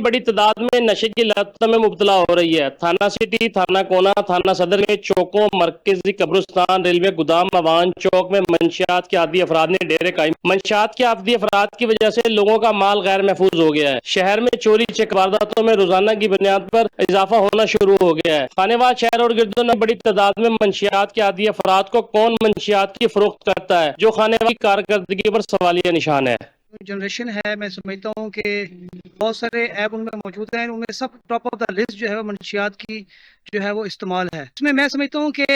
बड़ी तादाद में नशे की लत में मुब्तला हो रही है। थाना सिटी, थाना कोना, थाना सदर में चौकों, मरकजी कब्रिस्तान, रेलवे गोदाम, अवान चौक में मंशियात के आदी अफराद ने डेरे कायम। मंशियात के आदी अफराद की वजह से लोगों का माल गैर महफूज हो गया है। शहर में चोरी चेक वारदातों में रोजाना की बुनियाद पर इजाफा होना शुरू हो गया है। खानेवाल शहर और गिरदों में बड़ी तादाद में मंशियात के आदी अफराद को कौन मंशियात की फरोख्त करता है, जो खानेवाल की कारकर्दगी पर सवालिया निशान है। जनरेशन है, मैं समझता हूँ कि बहुत सारे ऐप उनमें मौजूद हैं, उनमें सब टॉप ऑफ द लिस्ट जो है वो मंशियात की जो है वो इस्तेमाल है। इसमें मैं समझता हूँ कि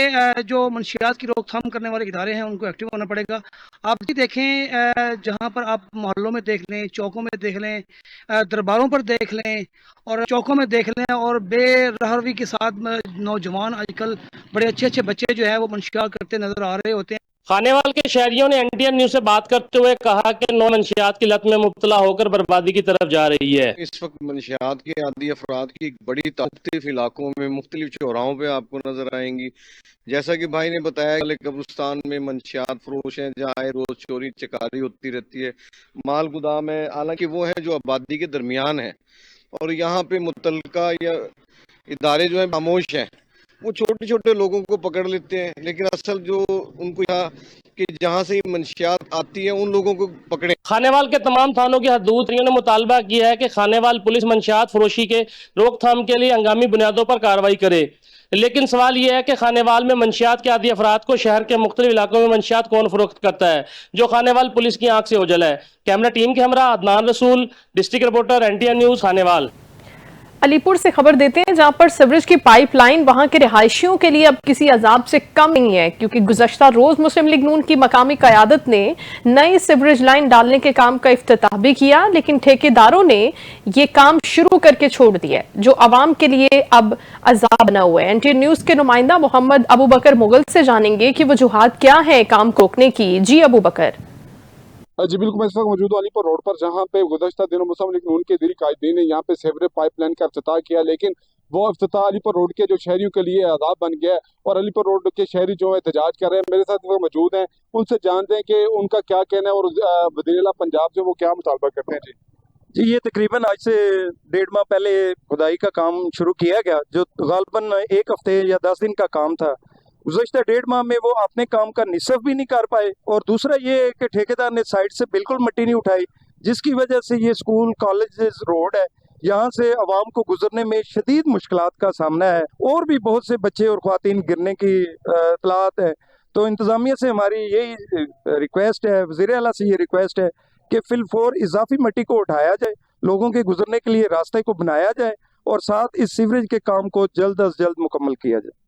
जो मंशियात की रोकथाम करने वाले इदारे हैं उनको एक्टिव होना पड़ेगा। आप भी देखें, जहाँ पर आप मोहल्लों में देख लें, चौकों में देख लें, दरबारों पर देख लें और चौकों में देख लें, और बेरहरवी के साथ नौजवान आजकल बड़े अच्छे अच्छे बच्चे जो है वो मंशियात करते नजर आ रहे होते हैं। खानेवाल के शहरियों ने एनटीएन न्यूज से बात करते हुए कहा कि नौ मंशियात की लत में मुब्तला होकर बर्बादी की तरफ जा रही है। इस वक्त मंशियात के आदी अफराद की एक बड़ी मुख्तलिफ इलाकों में मुख्तलिफ चौराहों पे आपको नजर आएंगी। जैसा कि भाई ने बताया, कब्रिस्तान में मंशियात फरोश हैं जहाँ आए रोज चोरी चकारी होती रहती है। माल गोदाम है, हालांकि वो है जो आबादी के दरमियान है, और यहाँ पे मुतलका या इदारे जो है खामोश हैं। वो छोटे छोटे लोगों को पकड़ लेते हैं, लेकिन असल जो उनको यहाँ कि जहाँ से मंशियात आती है उन लोगों को पकड़े। खानेवाल के तमाम थानों की हदूदियों ने मुतालबा किया है कि खानेवाल पुलिस मंशियात फरोशी के रोकथाम के लिए हंगामी बुनियादों पर कार्रवाई करे। लेकिन सवाल यह है कि खानेवाल में मंशियात के आदी अफराद को शहर के मुख्तलिफ इलाकों में मंशियात कौन फरोख्त करता है, जो खानेवाल पुलिस की आंख से ओझल है। कैमरा टीम के हमरा अदनान रसूल, district reporter NTN news, Khanewal. Alipur से खबर देते हैं, जहां पर सीवरेज की पाइपलाइन वहां के रिहायशियों के लिए अब किसी अजाब से कम नहीं है, क्योंकि गुज़श्ता रोज मुस्लिम लीग नून की मकामी क़यादत ने नई सीवरेज लाइन डालने के काम का इफ्तिताह भी किया, लेकिन ठेकेदारों ने ये काम शुरू करके छोड़ दिया, जो अवाम के लिए अब अजाब बना हुआ है। एनटीएन न्यूज के नुमाइंदा मोहम्मद अबू बकर मुगल से जानेंगे कि वजूहात क्या है काम को रोकने की। जी अबू बकर। जी बिल्कुल, मैं इस वक्त मौजूद अलीपुर रोड पर, जहाँ पे गुज़श्ता दिनों मुस्लिम लीग नून के दिली कायदीन ने यहाँ पे सीवरेज पाइपलाइन का इफ्तिताह किया, लेकिन वो इफ्तिताह अलीपुर रोड के जो शहरियों के लिए आदाब बन गया है, और अलीपुर रोड के शहरी जो है एहतजाज कर रहे हैं। मेरे साथ वो मौजूद हैं, उनसे जानते हैं कि उनका क्या कहना है और वज़ीर-ए-आला पंजाब से वो क्या मुतालबा करते हैं। जी, ये तकरीबन आज से 1.5 माह पहले खुदाई का काम शुरू किया गया, जो गालबन 1 हफ्ते या 10 दिन का काम था। गुज़श्ता 1.5 माह में वो अपने काम का निसफ भी नहीं कर पाए, और दूसरा ये है कि ठेकेदार ने साइड से बिल्कुल मिट्टी नहीं उठाई, जिसकी वजह से ये स्कूल कॉलेजेस रोड है, यहाँ से आवाम को गुजरने में शदीद मुश्किलात का सामना है, और भी बहुत से बच्चे और ख्वातीन गिरने की इतलात है। तो इंतज़ामिया से हमारी यही रिक्वेस्ट है, वज़ीर-ए-आला से ये रिक्वेस्ट है कि फिलफोर इजाफी मिट्टी को उठाया जाए, लोगों के गुजरने के लिए रास्ते को बनाया जाए, और साथ इस सीवरेज के काम को जल्द अज जल्द मुकम्मल किया जाए।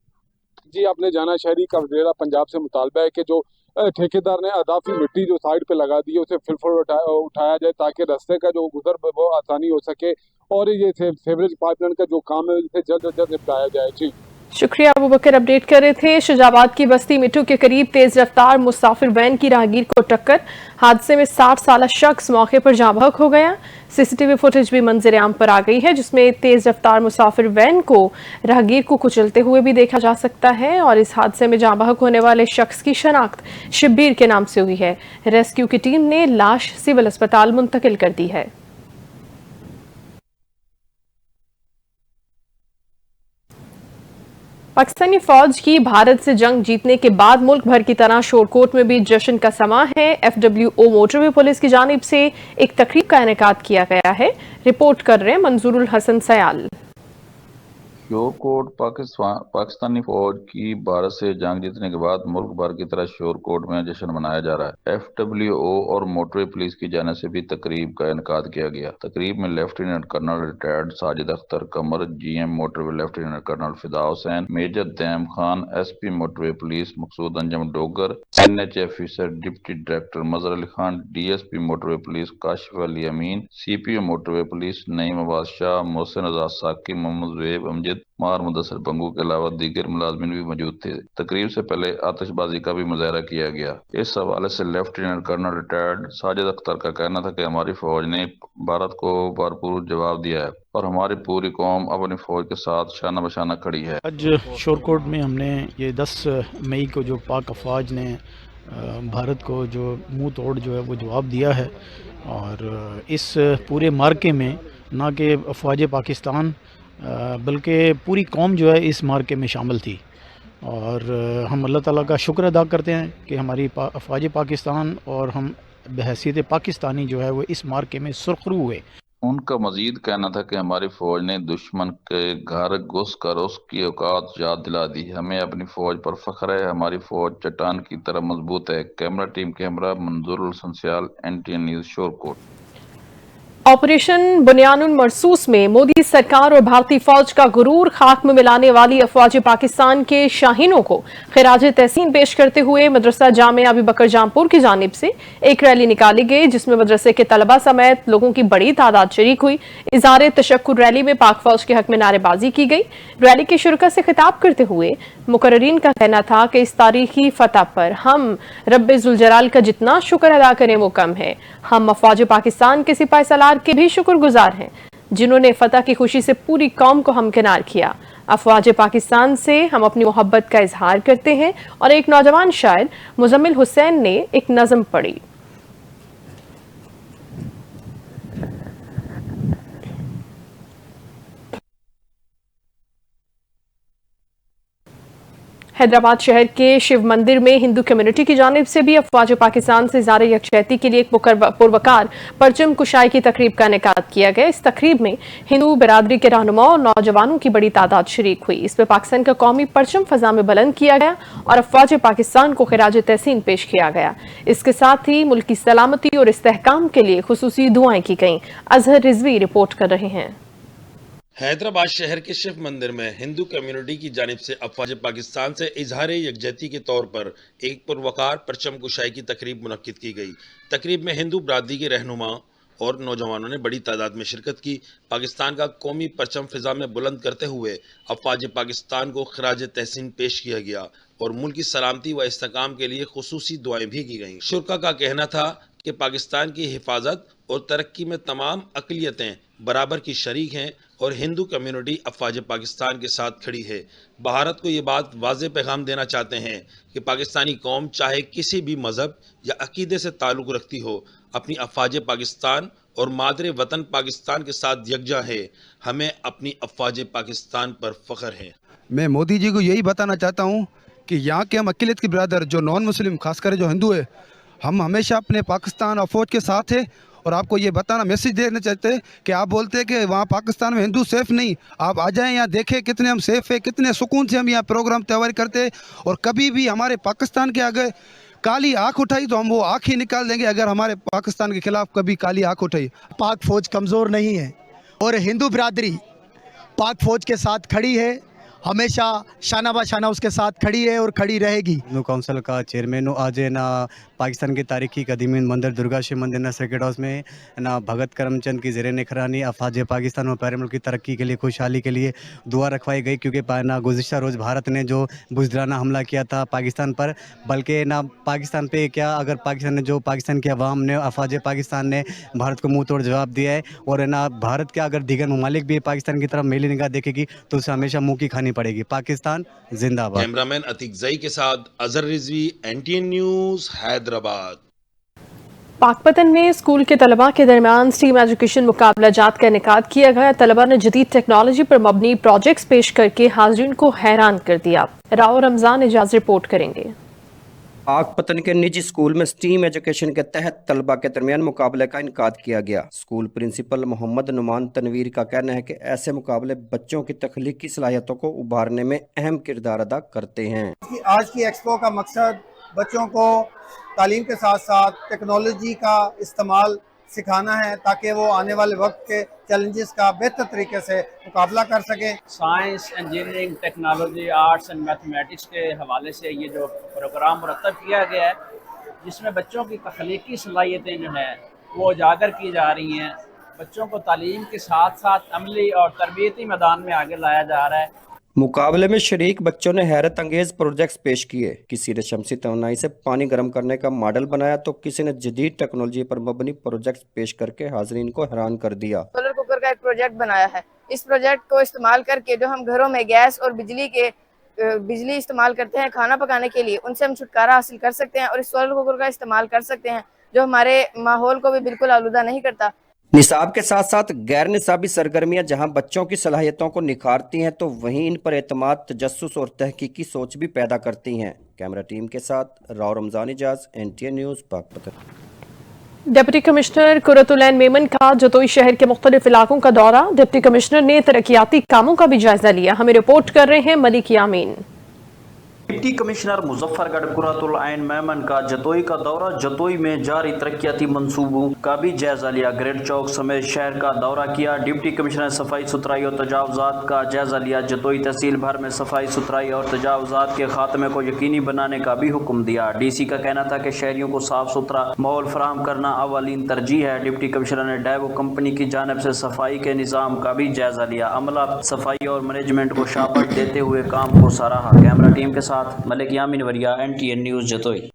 जी, आपने जाना शहरी का वज़ीर-ए-आला पंजाब से मुतालबा है कि जो ठेकेदार ने अदाफी मिट्टी जो साइड पे लगा दी है उसे फिलफोर उठाया जाए, ताकि रास्ते का जो गुजर वो आसानी हो सके, और ये सीवरेज पाइपलाइन का जो काम है इसे जल्द अज जल्द निपटाया जाए। जी शुक्रिया अबू बकर, अपडेट कर रहे थे। शुजाबाद की बस्ती मिट्टू के करीब तेज रफ्तार मुसाफिर वैन की राहगीर को टक्कर, हादसे में 60 साला शख्स मौके पर जाँ बहक हो गया। सीसीटीवी फुटेज भी मंजर आम पर आ गई है, जिसमें तेज रफ्तार मुसाफिर वैन को राहगीर को कुचलते हुए भी देखा जा सकता है, और इस हादसे में जाँ बहक होने वाले शख्स की शनाख्त शिब्बीर के नाम से हुई है। रेस्क्यू की टीम ने लाश सिविल अस्पताल मुंतकिल कर दी है। पाकिस्तानी फौज की भारत से जंग जीतने के बाद मुल्क भर की तरह शोरकोट में भी जश्न का समा है। FWO मोटरवे पुलिस की जानिब से एक तकरीब का इनेकाद किया गया है। रिपोर्ट कर रहे हैं मंजूरुल हसन सयाल। शोरकोट पाकिस्तानी फौज की भारत से जंग जीतने के बाद मुल्क भर की तरह शोरकोट में जश्न मनाया जा रहा है। FWO और मोटरवे पुलिस की जानिब से भी तकरीब का इनेकाद किया गया। तकरीब में lieutenant colonel retired Sajid Akhtar Qamar, GM motorway lieutenant colonel Fida Hussain, major Daim Khan, SP motorway police Maqsood Anjum Dogar, NH officer deputy director Mazhar Ali Khan, DSP motorway police Kashif Ali Amin, CPO motorway police Naeem Abbas Shah, Mohsin Azad Saqi, Mohammad Zuaib Amjad, मार मुदस्सिर बंगू के अलावा दीगर मुलाजमीन भी मौजूद थे। तकरीब से पहले आतिशबाजी का भी मुजाहरा किया गया। इस हवाले से lieutenant colonel retired Sajid Akhtar का कहना था कि हमारी फौज ने भारत को भरपूर जवाब दिया है और हमारी पूरी कौम अपनी फौज के साथ शाना बशाना खड़ी है। आज शोरकोट में हमने ये 10 मई को जो पाक अफवाज ने भारत को जो मुंह तोड़ जो है वो जवाब दिया है, और इस पूरे मार्के में ना कि अफवाज पाकिस्तान, बल्कि पूरी कौम जो है इस मार्के में शामिल थी। और हम अल्लाह ताला का शुक्र अदा करते हैं कि हमारी अफवाज पाकिस्तान और हम बहैसियत पाकिस्तानी जो है वो इस मार्के में सुरखरू हुए। उनका मजीद कहना था कि हमारी फौज ने दुश्मन के घर घुस कर उसकी औकात याद दिला दी। हमें अपनी फौज पर फख्र है, हमारी फौज चट्टान की तरह मजबूत है। कैमरा टीम कैमरा मंजूरुल संस्याल, NTN news, Shorkot. Operation Bunyanul Marsoos में मोदी सरकार और भारतीय फौज का गुरूर खाक में मिलाने वाली अफवाज पाकिस्तान के शाहीनों को खिराज तहसीन पेश करते हुए मदरसा जामिया अबू बकर जामपुर की जानिब से एक रैली निकाली गई, जिसमें मदरसे के तलबा समेत लोगों की बड़ी तादाद शरीक हुई। इज़हार तशक्कुर रैली में पाक फौज के हक में नारेबाजी की गई। रैली के शुरका से खिताब करते हुए मुकर्रीन का कहना था कि इस तारीखी फतह पर हम रब्बे जुल जलाल का जितना शुक्र अदा करें वो कम है। हम अफवाज पाकिस्तान के सिपाही सालार के भी शुक्रगुजार हैं, जिन्होंने फतह की खुशी से पूरी कौम को हमकिनार किया। अफवाज पाकिस्तान से हम अपनी मोहब्बत का इजहार करते हैं। और एक नौजवान शायर मुजम्मिल हुसैन ने एक नज़म पढ़ी। हैदराबाद शहर के शिव मंदिर में हिंदू कम्युनिटी की जानिब से भी अफवाज पाकिस्तान से इज़हार यकजहती के लिए एक पुरवकार परचम कुशाई की तकरीब का इनेकाद किया गया। इस तकरीब में हिंदू बिरादरी के रहनुमा और नौजवानों की बड़ी तादाद शरीक हुई। इसमें पाकिस्तान का कौमी परचम फजा में बुलंद किया गया और अफवाज पाकिस्तान को खिराज तहसीन पेश किया गया। इसके साथ ही मुल्क की सलामती और इस्तेहकाम के लिए खुसूसी दुआएं की गईं। अजहर रिजवी रिपोर्ट कर रहे हैं। हैदराबाद शहर के शिव मंदिर में हिंदू कम्युनिटी की जानिब से अफवाज पाकिस्तान से इजहार यकजहती के तौर पर एक पुरवकार परचम कुशाई की तकरीब मुनक्किद की गई। तकरीब में हिंदू बिरादरी के रहनुमा और नौजवानों ने बड़ी तादाद में शिरकत की। पाकिस्तान का कौमी परचम फिजा में बुलंद करते हुए अफवाज पाकिस्तान को खिराज तहसीन पेश किया गया और मुल्क की सलामती व इस्तेहकाम के लिए खुसूसी दुआएं भी की गईं। शुरका का कहना था कि पाकिस्तान की हिफाजत और तरक्की में तमाम अक़लियतें बराबर की शरीक हैं और हिंदू कम्युनिटी अफवाज पाकिस्तान के साथ खड़ी है। भारत को ये बात वाज़ेह पैगाम देना चाहते हैं कि पाकिस्तानी कौम चाहे किसी भी मज़हब या अक़ीदे से ताल्लुक़ रखती हो, अपनी अफवाज पाकिस्तान और मादरे वतन पाकिस्तान के साथ यकजा है। हमें अपनी अफवाज पाकिस्तान पर फ़ख्र है। मैं मोदी जी को यही बताना चाहता हूँ कि यहाँ के हम अक़लियत के ब्रदर जो नॉन मुस्लिम खासकर जो हिंदू है, हम हमेशा अपने पाकिस्तान और फौज के साथ है। और आपको ये बताना मैसेज देना चाहते हैं कि आप बोलते हैं कि वहाँ पाकिस्तान में हिंदू सेफ़ नहीं, आप आ जाएं यहाँ देखें कितने हम सेफ़ है, कितने सुकून से हम यहाँ प्रोग्राम तैयार करते हैं। और कभी भी हमारे पाकिस्तान के आगे काली आँख उठाई तो हम वो आँख ही निकाल देंगे अगर हमारे पाकिस्तान के खिलाफ कभी काली आँख उठाई। पाक फ़ौज कमज़ोर नहीं है और हिंदू बिरादरी पाक फ़ौज के साथ खड़ी है, हमेशा शाना बाशाना उसके साथ खड़ी है और खड़ी रहेगी। हिंदू काउंसिल का चेयरमैन आज है ना पाकिस्तान के तारीखी कदीमी मंदिर दुर्गा शिव मंदिर ना सर्किट हाउस में ना भगत करमचंद की ज़ेर निगरानी अफवाज पाकिस्तान और प्यारे मुल्क की तरक्की के लिए खुशहाली के लिए दुआ रखवाई गई। क्योंकि ना गुज़िश्ता रोज़ भारत ने जो बुज़दिलाना हमला किया था पाकिस्तान पर, बल्कि ना पाकिस्तान पे क्या अगर पाकिस्तान के अवाम ने अफवाज पाकिस्तान ने भारत को मुँह तोड़ जवाब दिया है। और ना भारत के अगर दीगर ममालिक भी पाकिस्तान की तरफ मेली निगाह देखेगी तो उसे हमेशा मुँह की खानी पड़ेगी। पाकिस्तान जिंदाबाद। कैमरामैन अतीक जई के साथ अजहर रिजवी, NTN न्यूज़, हैदराबाद। पाकपतन में स्कूल के तलबा के दरमियान स्टीम एजुकेशन मुकाबला जात का इनेकाद किया गया। तलबा ने जदीद टेक्नोलॉजी पर मबनी प्रोजेक्ट्स पेश करके हाज़रीन को हैरान कर दिया। राव रमजान एजाज रिपोर्ट करेंगे। पाकपतन के निजी स्कूल में स्टीम एजुकेशन के तहत तलबा के दरमियान मुकाबले का इनकाद किया गया। स्कूल प्रिंसिपल मोहम्मद नुमान तनवीर का कहना है कि ऐसे मुकाबले बच्चों की तख्लीकी सलाहियतों को उभारने में अहम किरदार अदा करते हैं। आज की एक्सपो का मकसद बच्चों को तालीम के साथ साथ टेक्नोलॉजी का इस्तेमाल सिखाना है ताकि वो आने वाले वक्त के चैलेंजेस का बेहतर तरीके से मुकाबला कर सकें। Science, engineering, technology, arts and mathematics के हवाले से ये जो प्रोग्राम मुरतब किया गया है, जिसमें बच्चों की तख्लीकी सलाहियतें जो हैं वो उजागर की जा रही हैं। बच्चों को तालीम के साथ साथ अमली और तरबियती मैदान में आगे लाया जा रहा है। मुकाबले में शरीक बच्चों ने हैरत अंगेज प्रोजेक्ट्स पेश किए। किसी ने शमसी तवानाई से पानी गर्म करने का मॉडल बनाया तो किसी ने जदीद टेक्नोलॉजी पर मबनी प्रोजेक्ट्स पेश करके हाज़रीन को हैरान कर दिया। सोलर कुकर का एक प्रोजेक्ट बनाया है। इस प्रोजेक्ट को इस्तेमाल करके जो हम घरों में गैस और बिजली इस्तेमाल करते हैं खाना पकाने के लिए, उनसे हम छुटकारा हासिल कर सकते हैं और इस सोलर कुकर का इस्तेमाल कर सकते हैं जो हमारे माहौल को भी बिल्कुल आलूदा नहीं करता। निसाब के साथ साथ गैर निसाबी सरगर्मियां जहां बच्चों की सलाहियतों को निखारती हैं तो वहीं इन पर एतमाद, तजस्सुस और तहकीकी सोच भी पैदा करती हैं। कैमरा टीम के साथ Rao Ramzan Ijaz, NTN news, Pakpattan. Deputy commissioner Qurratulain Memon का जतोई शहर के मुख्तलिफ इलाकों का दौरा। डिप्टी कमिश्नर ने तरक्याती कामों का भी जायजा लिया। हमें रिपोर्ट कर रहे हैं मलिक यामीन। डिप्टी कमिश्नर मुजफ्फरगढ़ कुरतुलैन मेमन का जतोई का दौरा। जतोई में जारी तरक्याती मंसूबों का भी जायजा लिया। ग्रेड चौक समेत शहर का दौरा किया। डिप्टी कमिश्नर सफाई सुथराई और तजावुजात का जायजा लिया। जतोई तहसील भर में सफाई सुथराई और तजावुजात के खात्मे को यकीनी बनाने का भी हुक्म दिया। DC का कहना था कि शहरियों को साफ सुथरा माहौल फराहम करना अवलीन तरजीह है। डिप्टी कमिश्नर ने डैवो कंपनी की जानिब से सफाई के निज़ाम का भी जायजा लिया। अमला, सफाई और मैनेजमेंट को शाबाश देते हुए काम को सराहा। कैमरा टीम के साथ मलिक यामीन वरिया, NTN न्यूज़, जतोई।